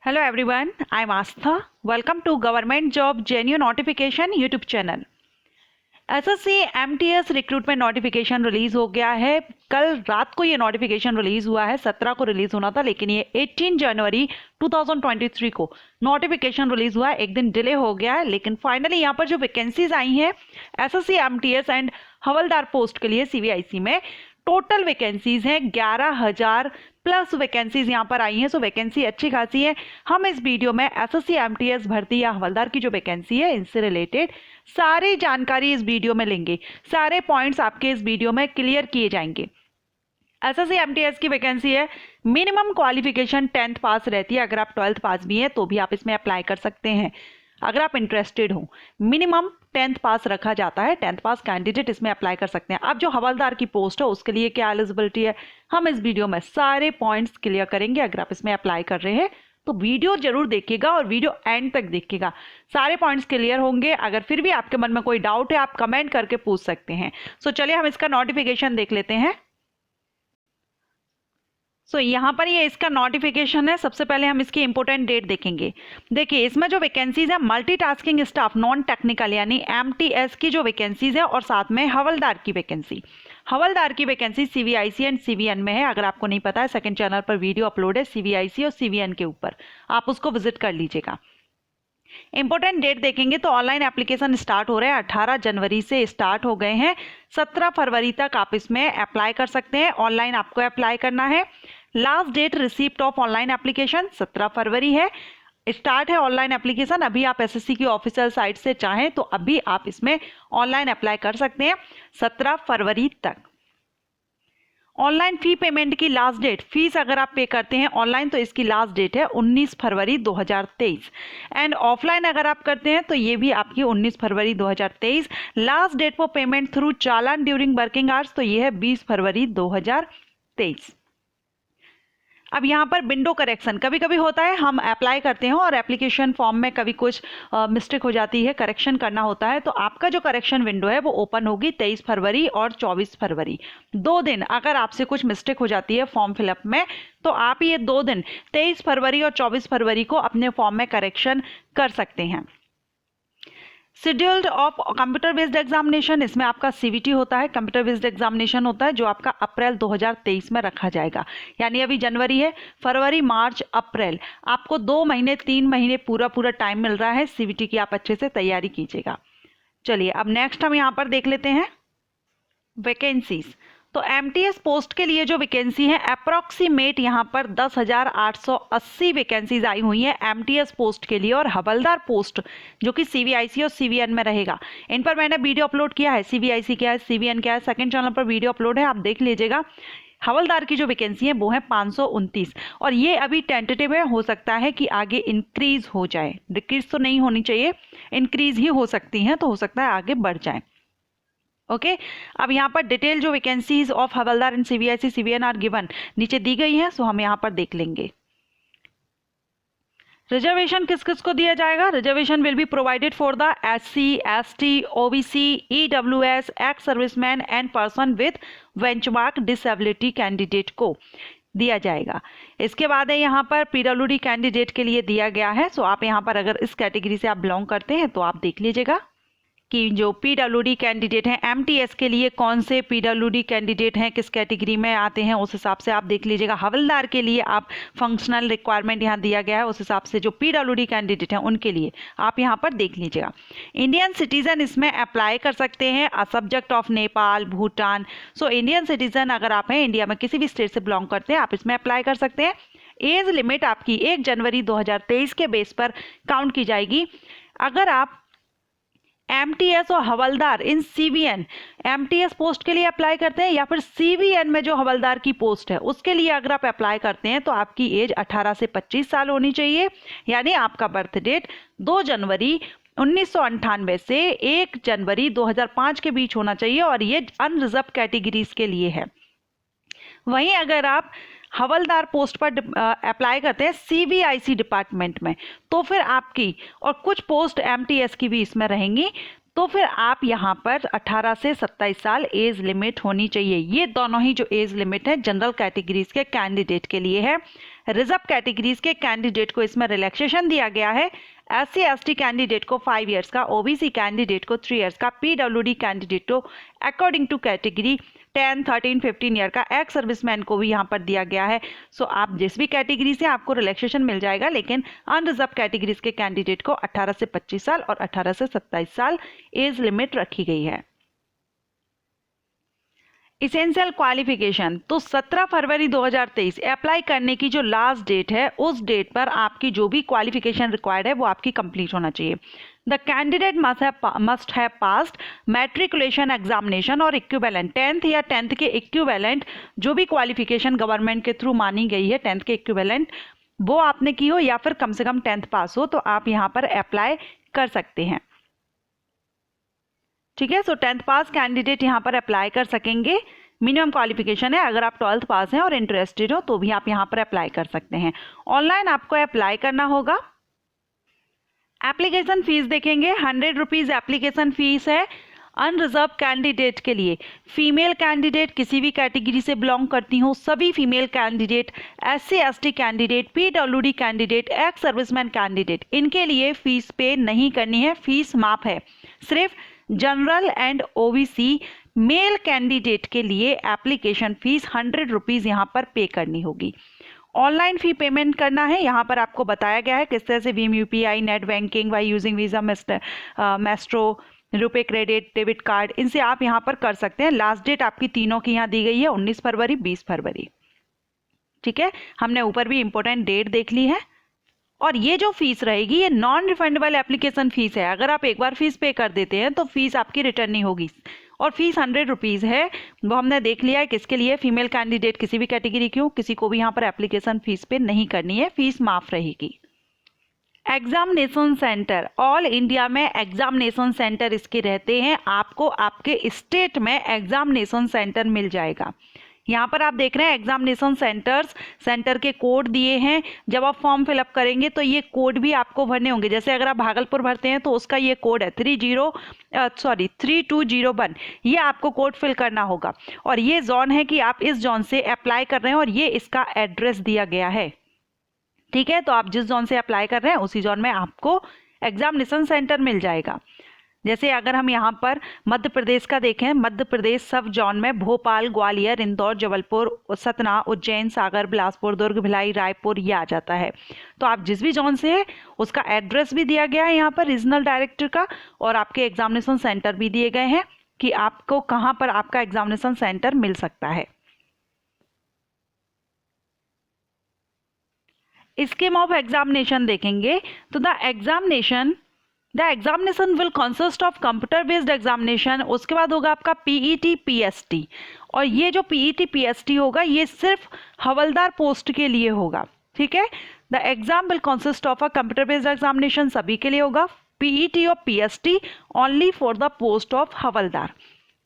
Hello everyone, I'm Astha. Welcome to Government Job Genuine Notification YouTube channel. SSC MTS recruitment notification release हो गया है। कल रात को ये नोटिफिकेशन रिलीज हुआ है, 17 को रिलीज होना था, लेकिन ये 18 जनवरी 2023 को नोटिफिकेशन रिलीज हुआ है। एक दिन डिले हो गया है, लेकिन फाइनली यहाँ पर जो वैकेंसीज आई हैं SSC MTS and havildar post के लिए सीबीआईसी में टोटल वैकेंसीज हैं 11,000 प्लस वैकेंसीज यहाँ पर आई हैं। सो वैकेंसी अच्छी खासी है। हम इस वीडियो में एसएससी एमटीएस भर्ती या हवलदार की जो वैकेंसी है इनसे रिलेटेड सारी जानकारी इस वीडियो में लेंगे। सारे पॉइंट्स आपके इस वीडियो में क्लियर किए जाएंगे। एसएससी एमटीएस की वैकेंसी है, मिनिमम क्वालिफिकेशन 10th पास रहती है। अगर आप 12th पास भी हैं तो भी आप इसमें अप्लाई कर सकते हैं अगर आप इंटरेस्टेड हो। मिनिमम 10th पास रखा जाता है, 10th पास कैंडिडेट इसमें अप्लाई कर सकते हैं। अब जो हवलदार की पोस्ट है उसके लिए क्या एलिजिबिलिटी है, हम इस वीडियो में सारे पॉइंट्स क्लियर करेंगे। अगर आप इसमें अप्लाई कर रहे हैं तो वीडियो जरूर देखिएगा और वीडियो एंड तक देखिएगा, सारे पॉइंट्स क्लियर होंगे। अगर फिर भी आपके मन में कोई डाउट है आप कमेंट करके पूछ सकते हैं। सो चलिए हम इसका नोटिफिकेशन देख लेते हैं। यहाँ पर ये इसका नोटिफिकेशन है। सबसे पहले हम इसकी इंपॉर्टेंट डेट देखेंगे। देखिए इसमें जो वैकेंसीज है मल्टीटास्किंग स्टाफ नॉन टेक्निकल यानी एमटीएस की जो वैकेंसीज है, और साथ में हवलदार की वैकेंसी। हवलदार की वैकेंसी सीबीआईसी एंड सीवीएन में है। अगर आपको नहीं पता है, सेकंड चैनल पर वीडियो अपलोड है सीबीआईसी और सीवीएन के ऊपर, आप उसको विजिट कर लीजिएगा। इंपॉर्टेंट डेट देखेंगे तो ऑनलाइन एप्लीकेशन स्टार्ट हो रहे हैं, 18 जनवरी से स्टार्ट हो गए हैं। 17 फरवरी तक आप इसमें अप्लाई कर सकते हैं। ऑनलाइन आपको अप्लाई करना है। Last date receipt of online application 17 फरवरी है। स्टार्ट है ऑनलाइन एप्लीकेशन। अभी आप एसएससी की ऑफिशियल साइट से चाहें तो अभी आप इसमें ऑनलाइन अप्लाई कर सकते हैं 17 फरवरी तक। ऑनलाइन फी पेमेंट की लास्ट डेट, फीस अगर आप पे करते हैं ऑनलाइन तो इसकी लास्ट डेट है 19 फरवरी 2023। एंड ऑफलाइन अगर आप करते हैं तो ये भी आपकी 19 फरवरी 2023। Last date for payment through challan during working hours तो ये है 20 फरवरी 2023। अब यहाँ पर विंडो करेक्शन कभी कभी होता है, हम अप्लाई करते हैं और एप्लीकेशन फॉर्म में कभी कुछ मिस्टेक हो जाती है, करेक्शन करना होता है। तो आपका जो करेक्शन विंडो है वो ओपन होगी 23 फरवरी और 24 फरवरी, 2 दिन। अगर आपसे कुछ मिस्टेक हो जाती है फॉर्म फिलअप में तो आप ये 2 दिन 23 फरवरी और 24 फरवरी को अपने फॉर्म में करेक्शन कर सकते हैं। Scheduled of computer based examination, इसमें आपका सीवीटी होता है, कंप्यूटर बेस्ड एग्जामिनेशन होता है, जो आपका अप्रैल 2023 में रखा जाएगा। यानी अभी जनवरी है, फरवरी मार्च अप्रैल, आपको 2 महीने 3 महीने पूरा टाइम मिल रहा है सीवीटी की। आप अच्छे से तैयारी कीजिएगा। चलिए अब नेक्स्ट हम यहाँ पर देख लेते हैं वैकेंसीज। तो एमटीएस पोस्ट के लिए जो वैकेंसी है अप्रॉक्सीमेट यहाँ पर 10,880 वैकेंसीज आई हुई हैं एमटीएस पोस्ट के लिए। और हवलदार पोस्ट जो कि सीबीआईसी और सीवीएन में रहेगा, इन पर मैंने वीडियो अपलोड किया है। सीबीआईसी क्या है, सीवीएन क्या है, सेकंड चैनल पर वीडियो अपलोड है, आप देख लीजिएगा। हवलदार की जो वैकेंसी है वो है 529 और ये अभी टेंटेटिव है। हो सकता है कि आगे इंक्रीज हो जाए, डिक्रीज तो नहीं होनी चाहिए, इंक्रीज ही हो सकती हैं, तो हो सकता है आगे बढ़ जाए। ओके अब यहाँ पर डिटेल जो vacancies of havildar in CBIC CVN are given नीचे दी गई है। सो हम यहाँ पर देख लेंगे। रिजर्वेशन किस किस को दिया जाएगा। Reservation will be provided for the SC, ST, OBC, EWS, ex serviceman and person with benchmark disability candidate को दिया जाएगा। इसके बाद है यहाँ पर पीडब्ल्यूडी कैंडिडेट के लिए दिया गया है। सो आप यहाँ पर अगर इस कैटेगरी से आप बिलोंग करते हैं तो आप देख लीजिएगा कि जो पीडब्ल्यूडी कैंडिडेट हैं एमटीएस के लिए कौन से पीडब्ल्यूडी कैंडिडेट हैं, किस कैटेगरी में आते हैं, उस हिसाब से आप देख लीजिएगा। हवलदार के लिए आप फंक्शनल रिक्वायरमेंट यहाँ दिया गया है, उस हिसाब से जो पीडब्ल्यूडी कैंडिडेट हैं उनके लिए आप यहाँ पर देख लीजिएगा। इंडियन सिटीजन इसमें अप्लाई कर सकते हैं, a subject of Nepal, Bhutan. So Indian citizen अगर आप हैं, इंडिया में किसी भी स्टेट से बिलोंग करते हैं, आप इसमें अप्लाई कर सकते हैं। एज लिमिट आपकी 1 जनवरी 2023 के बेस पर काउंट की जाएगी। अगर आप एमटीएस और हवलदार इन सीवीएन एमटीएस पोस्ट के लिए अप्लाई करते हैं या फिर सीवीएन में जो हवलदार की पोस्ट है उसके लिए अगर आप अप्लाई करते हैं तो आपकी एज 18 से 25 साल होनी चाहिए। यानी आपका बर्थ डेट 2 जनवरी 1998 से 1 जनवरी 2005 के बीच होना चाहिए और ये अनरिजर्व कैटेगरीज के लिए है। वहीं अगर आप हवलदार पोस्ट पर अप्लाई करते हैं सीबीआईसी डिपार्टमेंट में तो फिर आपकी, और कुछ पोस्ट एमटीएस की भी इसमें रहेंगी, तो तो फिर आप यहाँ पर 18 से 27 साल एज लिमिट होनी चाहिए। ये दोनों ही जो एज लिमिट है जनरल कैटेगरीज के कैंडिडेट के लिए है। रिजर्व कैटेगरीज के कैंडिडेट को इसमें रिलैक्सेशन दिया गया है। SC ST कैंडिडेट को 5 इयर्स का, OBC कैंडिडेट को 3 इयर्स का, PWD कैंडिडेट को अकॉर्डिंग टू कैटेगरी 10, 13, 15 ईयर का, एक्स सर्विसमैन को भी यहाँ पर दिया गया है। सो आप जिस भी कैटेगरी से आपको रिलैक्सेशन मिल जाएगा, लेकिन अनरिजर्व कैटेगरीज के कैंडिडेट को 18 से 25 साल और 18 से 27 साल एज लिमिट रखी गई है। इसेंशियल क्वालिफिकेशन, तो 17 फरवरी 2023 अप्लाई करने की जो लास्ट डेट है, उस डेट पर आपकी जो भी क्वालिफिकेशन रिक्वायर्ड है वो आपकी कंप्लीट होना चाहिए। The candidate must have passed matriculation examination और इक्विवेलेंट 10th या 10th के इक्विवेलेंट जो भी क्वालिफिकेशन गवर्नमेंट के थ्रू मानी गई है 10th के इक्विवेलेंट, वो आपने की हो या फिर कम से कम 10th पास हो, तो आप यहाँ पर अप्लाई कर सकते हैं। ठीक है, सो 10th पास कैंडिडेट यहाँ पर अप्लाई कर सकेंगे। मिनिमम क्वालिफिकेशन है, अगर आप 12th पास हैं और इंटरेस्टेड हो तो भी आप यहाँ पर अप्लाई कर सकते हैं। ऑनलाइन आपको अप्लाई करना होगा। एप्लीकेशन फीस देखेंगे, 100 रुपीज़ एप्लीकेशन फीस है अनरिजर्व कैंडिडेट के लिए। फीमेल कैंडिडेट किसी भी कैटेगरी से बिलोंग करती हो, सभी female candidate, SC ST candidate, PWD candidate, ex serviceman candidate, इनके लिए फीस पे नहीं करनी है, फीस माफ है। सिर्फ general and OBC male candidate के लिए एप्लीकेशन फीस 100 रुपीज़ यहाँ पर पे करनी होगी। ऑनलाइन फी पेमेंट करना है, यहाँ पर आपको बताया गया है किस तरह से Bhim UPI, net banking, by using visa, Maestro, RuPay credit, debit card, इनसे आप यहाँ पर कर सकते हैं। लास्ट डेट आपकी तीनों की यहाँ दी गई है 19 फरवरी, 20 फरवरी। ठीक है, हमने ऊपर भी इंपॉर्टेंट डेट देख ली है। और ये जो फीस रहेगी ये नॉन रिफंडेबल एप्लीकेशन फीस है। अगर आप एक बार फीस पे कर देते हैं तो फीस आपकी रिटर्न नहीं होगी। और फीस 100 रुपीज़ है, वो हमने देख लिया है किसके लिए, फीमेल कैंडिडेट किसी भी कैटेगरी की हो, किसी को भी यहाँ पर एप्लीकेशन फीस पे नहीं करनी है, फीस माफ रहेगी। एग्जामिनेशन सेंटर, ऑल इंडिया में एग्जामिनेशन सेंटर इसके रहते हैं। आपको आपके स्टेट में एग्जामिनेशन सेंटर मिल जाएगा। यहाँ पर आप देख रहे हैं एग्जामिनेशन सेंटर्स, सेंटर के कोड दिए हैं। जब आप फॉर्म फिलअप करेंगे तो ये कोड भी आपको भरने होंगे। जैसे अगर आप भागलपुर भरते हैं तो उसका ये कोड है 3201, ये आपको कोड फिल करना होगा। और ये जोन है कि आप इस जोन से अप्लाई कर रहे हैं और ये इसका एड्रेस दिया गया है। ठीक है, तो आप जिस जोन से अप्लाई कर रहे हैं उसी जोन में आपको एग्जामिनेशन सेंटर मिल जाएगा। जैसे अगर हम यहाँ पर मध्य प्रदेश का देखें, मध्य प्रदेश सब जोन में भोपाल, ग्वालियर, इंदौर, जबलपुर, सतना, उज्जैन, सागर, बिलासपुर, दुर्ग, भिलाई, रायपुर, ये आ जाता है। तो आप जिस भी जोन से है उसका एड्रेस भी दिया गया है यहाँ पर रीजनल डायरेक्टर का, और आपके एग्जामिनेशन सेंटर भी दिए गए हैं कि आपको कहाँ पर आपका एग्जामिनेशन सेंटर मिल सकता है। स्कीम ऑफ एग्जामिनेशन देखेंगे तो the examination will consist of computer based examination. उसके बाद होगा आपका PET PST, और ये जो PET PST होगा ये सिर्फ हवलदार पोस्ट के लिए होगा। ठीक है, the exam will consist of a computer based examination, सभी के लिए होगा। PET और PST only for the post of havildar.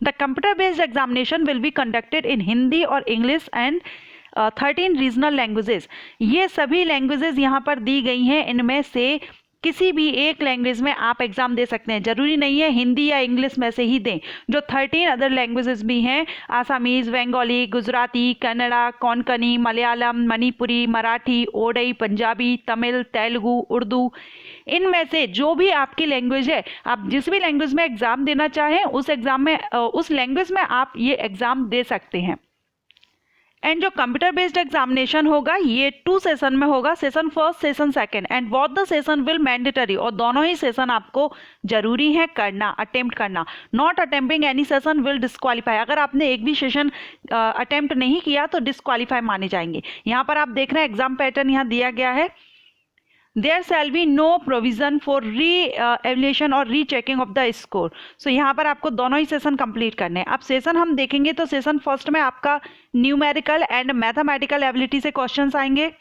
The computer based examination will be conducted in Hindi और इंग्लिश एंड 13 रीजनल लैंग्वेजेस। ये सभी लैंग्वेजेस यहाँ पर दी गई हैं, इनमें से किसी भी एक लैंग्वेज में आप एग्जाम दे सकते हैं, जरूरी नहीं है हिंदी या इंग्लिश में से ही दें। जो 13 अदर लैंग्वेजेस भी हैं, आसामीज, बंगाली, गुजराती, कन्नड़ा, कोंकणी, मलयालम, मणिपुरी, मराठी, ओडई, पंजाबी, तमिल, तेलुगु, उर्दू, इनमें से जो भी आपकी लैंग्वेज है, आप जिस भी लैंग्वेज में एग्जाम देना चाहें उस लैंग्वेज में आप ये एग्जाम दे सकते हैं। एंड जो कंप्यूटर बेस्ड एग्जामिनेशन होगा ये 2 सेशन में होगा, session first, session second, and both the session will mandatory, और दोनों ही सेशन आपको जरूरी है करना, अटेम्प्ट करना। Not attempting any session will disqualify. अगर आपने एक भी सेशन अटेम्प्ट नहीं किया तो डिस्क्वालीफाई माने जाएंगे। यहाँ पर आप देख रहे हैं एग्जाम पैटर्न यहाँ दिया गया है। There shall be no provision for re-evaluation और रीचेकिंग ऑफ द स्कोर। सो यहाँ पर आपको दोनों ही सेशन कंप्लीट करने हैं। अब सेशन हम देखेंगे तो सेशन फर्स्ट में आपका न्यूमेरिकल एंड मैथमेटिकल एबिलिटी से क्वेश्चंस आएंगे।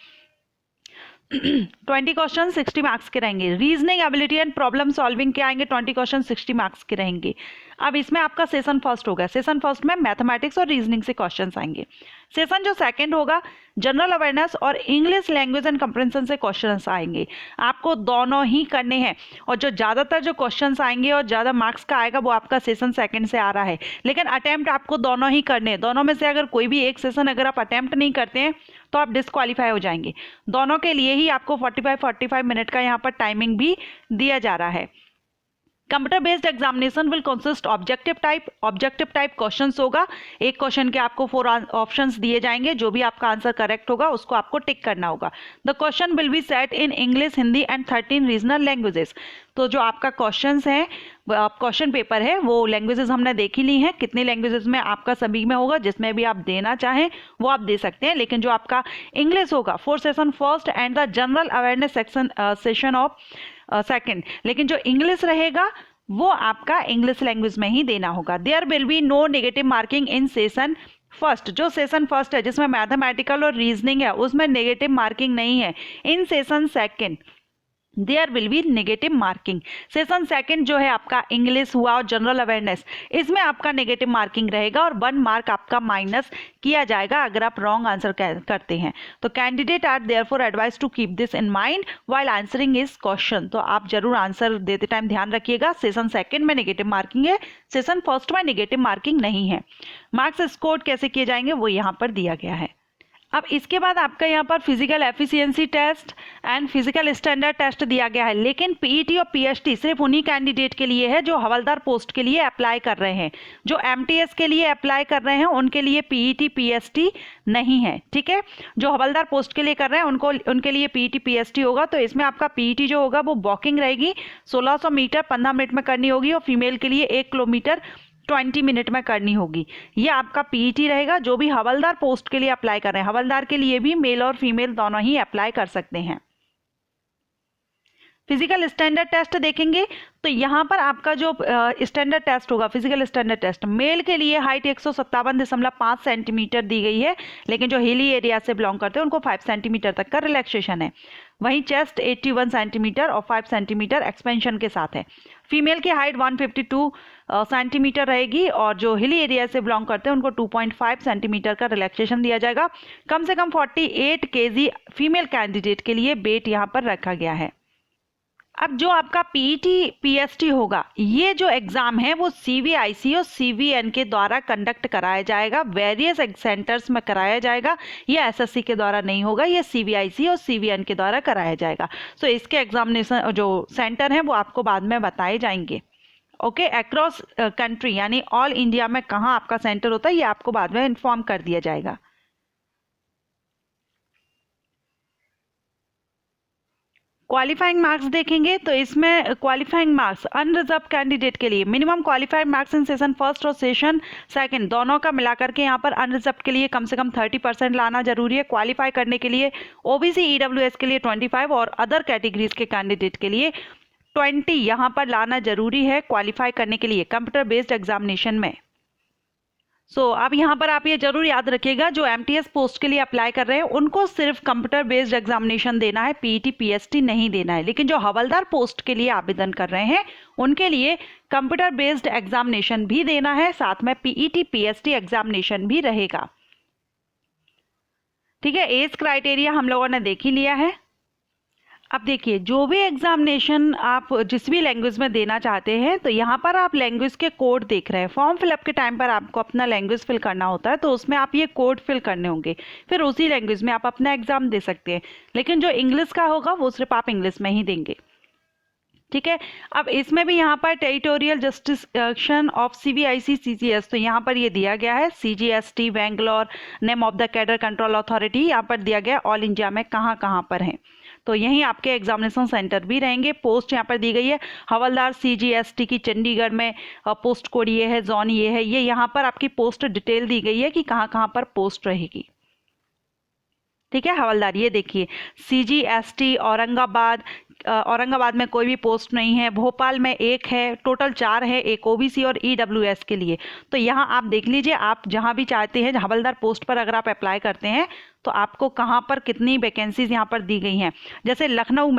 20 क्वेश्चन 60 मार्क्स के रहेंगे। Reasoning ability and problem solving के आएंगे 20 क्वेश्चन 60 मार्क्स के रहेंगे। अब इसमें आपका सेशन फर्स्ट होगा, सेशन फर्स्ट में मैथमेटिक्स और रीजनिंग से क्वेश्चंस आएंगे। सेशन जो सेकंड होगा, जनरल अवेयरनेस और इंग्लिश लैंग्वेज एंड कंप्रेंशन से क्वेश्चंस आएंगे। आपको दोनों ही करने हैं और जो ज़्यादातर जो क्वेश्चंस आएंगे और ज़्यादा मार्क्स का आएगा वो आपका सेशन सेकंड से आ रहा है, लेकिन अटेम्प्ट आपको दोनों ही करने हैं। दोनों में से अगर कोई भी एक सेशन अगर आप अटेम्प्ट नहीं करते हैं तो आप डिस्क्वालीफाई हो जाएंगे। दोनों के लिए ही आपको 45 मिनट का यहाँ पर टाइमिंग भी दिया जा रहा है। Computer based examination will consist objective type questions होगा। एक क्वेश्चन के आपको 4 ऑप्शंस दिए जाएंगे, जो भी आपका आंसर करेक्ट होगा उसको आपको टिक करना होगा। The question will be set in English, Hindi and 13 regional languages. तो जो आपका क्वेश्चंस है, क्वेश्चन पेपर है, वो लैंग्वेजेस हमने देख ही ली हैं। कितनी लैंग्वेजेस में आपका सभी में होगा, जिसमें भी आप देना चाहें वो आप दे सकते हैं, लेकिन जो आपका इंग्लिश होगा for session first and the general awareness session of second, लेकिन जो इंग्लिश रहेगा वो आपका इंग्लिश लैंग्वेज में ही देना होगा। There will be no negative marking in session first. जो सेशन फर्स्ट है जिसमें मैथमेटिकल और रीजनिंग है उसमें नेगेटिव मार्किंग नहीं है। In session second there will be negative marking. Session second जो है आपका इंग्लिश हुआ और जनरल अवेयरनेस, इसमें आपका नेगेटिव मार्किंग रहेगा और 1 मार्क आपका माइनस किया जाएगा अगर आप रॉन्ग आंसर करते हैं। तो candidate are therefore advise to keep this in mind while answering इस क्वेश्चन। तो आप जरूर आंसर देते टाइम ध्यान रखिएगा। सेशन सेकंड में नेगेटिव मार्किंग है, सेशन फर्स्ट में नेगेटिव मार्किंग नहीं है। मार्क्स स्कोर कैसे किए जाएंगे वो यहाँ पर दिया गया है। अब इसके बाद आपका यहाँ पर physical efficiency test and physical standard test दिया गया है, लेकिन पीईटी और पीएसटी सिर्फ उन्हीं कैंडिडेट के लिए है जो हवलदार पोस्ट के लिए अप्लाई कर रहे हैं। जो एमटीएस के लिए अप्लाई कर रहे हैं उनके लिए पीईटी पीएसटी नहीं है, ठीक है। जो हवलदार पोस्ट के लिए कर रहे हैं उनके लिए पीईटी पीएसटी होगा। तो इसमें आपका पीईटी जो होगा वो वॉकिंग रहेगी, 1600 मीटर 15 मिनट में करनी होगी और फीमेल के लिए 1 किलोमीटर 20 मिनट में करनी होगी। ये आपका पीईटी रहेगा जो भी हवलदार पोस्ट के लिए अप्लाई कर रहे हैं। हवलदार के लिए भी मेल और फीमेल दोनों ही अप्लाई कर सकते हैं। फिजिकल स्टैंडर्ड टेस्ट देखेंगे तो यहाँ पर आपका जो स्टैंडर्ड टेस्ट होगा, फिजिकल स्टैंडर्ड टेस्ट, मेल के लिए हाइट 157.5 सेंटीमीटर दी गई है, लेकिन जो हिली एरिया से बिलोंग करते हैं उनको 5 सेंटीमीटर तक का रिलैक्सेशन है। वहीं चेस्ट 81 सेंटीमीटर और 5 सेंटीमीटर एक्सपेंशन के साथ है। फीमेल की हाइट 152 सेंटीमीटर रहेगी और जो हिली एरिया से बिलोंग करते हैं उनको 2.5 सेंटीमीटर का रिलैक्सेशन दिया जाएगा। कम से कम 48 केजी फीमेल कैंडिडेट के लिए वेट यहाँ पर रखा गया है। अब जो आपका पीईटी पीएसटी होगा, ये जो एग्जाम है वो सीवीआईसी और सीवीएन के द्वारा कंडक्ट कराया जाएगा, वेरियस सेंटर्स में कराया जाएगा। ये एसएससी के द्वारा नहीं होगा, ये सीवीआईसी और सीवीएन के द्वारा कराया जाएगा। सो इसके एग्जामिनेशन जो सेंटर हैं वो आपको बाद में बताए जाएंगे। ओके, अक्रॉस कंट्री यानी ऑल इंडिया में कहाँ आपका सेंटर होता है ये आपको बाद में इन्फॉर्म कर दिया जाएगा। क्वालिफाइंग मार्क्स देखेंगे तो इसमें क्वालिफाइंग मार्क्स अनरिजर्व कैंडिडेट के लिए minimum qualified marks in session first और सेशन सेकंड दोनों का मिलाकर के यहाँ पर अनरिजर्व के लिए कम से कम 30% लाना जरूरी है। क्वालिफाई करने के लिए ओबीसी ईडब्ल्यूएस के लिए 25 और अदर कैटेगरीज के कैंडिडेट के लिए 20 यहाँ पर लाना जरूरी है क्वालिफाई करने के लिए कंप्यूटर बेस्ड एग्जामिनेशन में। अब यहाँ पर आप ये जरूर याद रखिएगा, जो एमटीएस पोस्ट के लिए अप्लाई कर रहे हैं उनको सिर्फ कंप्यूटर बेस्ड एग्जामिनेशन देना है, पीईटी पीएसटी नहीं देना है। लेकिन जो हवलदार पोस्ट के लिए आवेदन कर रहे हैं उनके लिए कंप्यूटर बेस्ड एग्जामिनेशन भी देना है, साथ में पीईटी पीएसटी एग्जामिनेशन भी रहेगा। ठीक है, एज क्राइटेरिया हम लोगों ने देख ही लिया है। अब देखिए, जो भी एग्जामिनेशन आप जिस भी लैंग्वेज में देना चाहते हैं तो यहाँ पर आप लैंग्वेज के कोड देख रहे हैं। फॉर्म फिलअप के टाइम पर आपको अपना लैंग्वेज फिल करना होता है, तो उसमें आप ये कोड फिल करने होंगे, फिर उसी लैंग्वेज में आप अपना एग्जाम दे सकते हैं। लेकिन जो इंग्लिश का होगा वो सिर्फ आप इंग्लिश में ही देंगे। ठीक है, अब इसमें भी यहाँ पर territorial justification of CBIC CGS, तो यहाँ पर ये दिया गया है CGST Bangalore, name of the cadre control authority, यहाँ पर दिया गया ऑल इंडिया में कहाँ कहाँ पर हैं। तो यहीं आपके एग्जामिनेशन सेंटर भी रहेंगे। पोस्ट यहाँ पर दी गई है हवलदार सीजीएसटी की चंडीगढ़ में, पोस्ट कोड ये है, जोन ये है, ये यहाँ पर आपकी पोस्ट डिटेल दी गई है कि कहाँ कहाँ पर पोस्ट रहेगी। ठीक है, हवलदार ये देखिए सीजीएसटी औरंगाबाद में कोई भी पोस्ट नहीं है, भोपाल में एक है, टोटल 4 है, एक ओबीसी और ईडब्ल्यूएस के लिए। तो यहाँ आप देख लीजिए, आप जहाँ भी चाहते हैं हवलदार पोस्ट पर अगर आप अप्लाई करते हैं तो आपको कहाँ पर कितनी वैकेंसीज यहाँ पर दी गई हैं। जैसे लखनऊ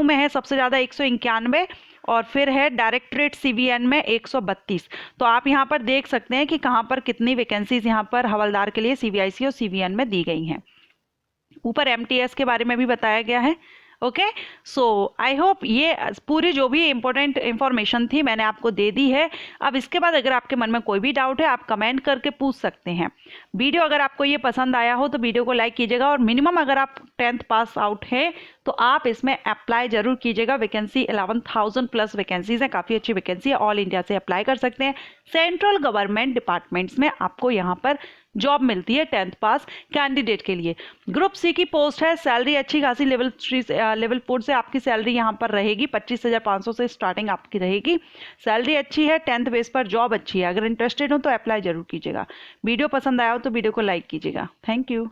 में है सबसे ज़्यादा 191 और फिर है डायरेक्टरेट सीवीएन में 132। तो आप यहाँ पर देख सकते हैं कि कहाँ पर कितनी वैकेंसीज यहाँ पर हवलदार के लिए सीवीआईसी और सीवीएन में दी गई हैं। ऊपर एमटीएस के बारे में भी बताया गया है। ओके, सो आई होप ये पूरी जो भी इंपॉर्टेंट इंफॉर्मेशन थी मैंने आपको दे दी है। अब इसके बाद अगर आपके मन में कोई भी डाउट है आप कमेंट करके पूछ सकते हैं। वीडियो अगर आपको ये पसंद आया हो तो वीडियो को लाइक कीजिएगा, और मिनिमम अगर आप 10th पास आउट है तो आप इसमें अप्लाई जरूर कीजिएगा। वैकेंसी 11,000 प्लस वैकेंसीज है, काफ़ी अच्छी वैकेंसी है। ऑल इंडिया से अप्लाई कर सकते हैं। सेंट्रल गवर्नमेंट डिपार्टमेंट्स में आपको यहाँ पर जॉब मिलती है 10th पास कैंडिडेट के लिए। ग्रुप सी की पोस्ट है, सैलरी अच्छी खासी लेवल 3 लेवल 4 से आपकी सैलरी यहाँ पर रहेगी। 25,500 से स्टार्टिंग आपकी रहेगी। सैलरी अच्छी है, 10th बेस पर जॉब अच्छी है। अगर इंटरेस्टेड हो तो अप्लाई जरूर कीजिएगा। वीडियो पसंद आया हो तो वीडियो को लाइक कीजिएगा। Thank you.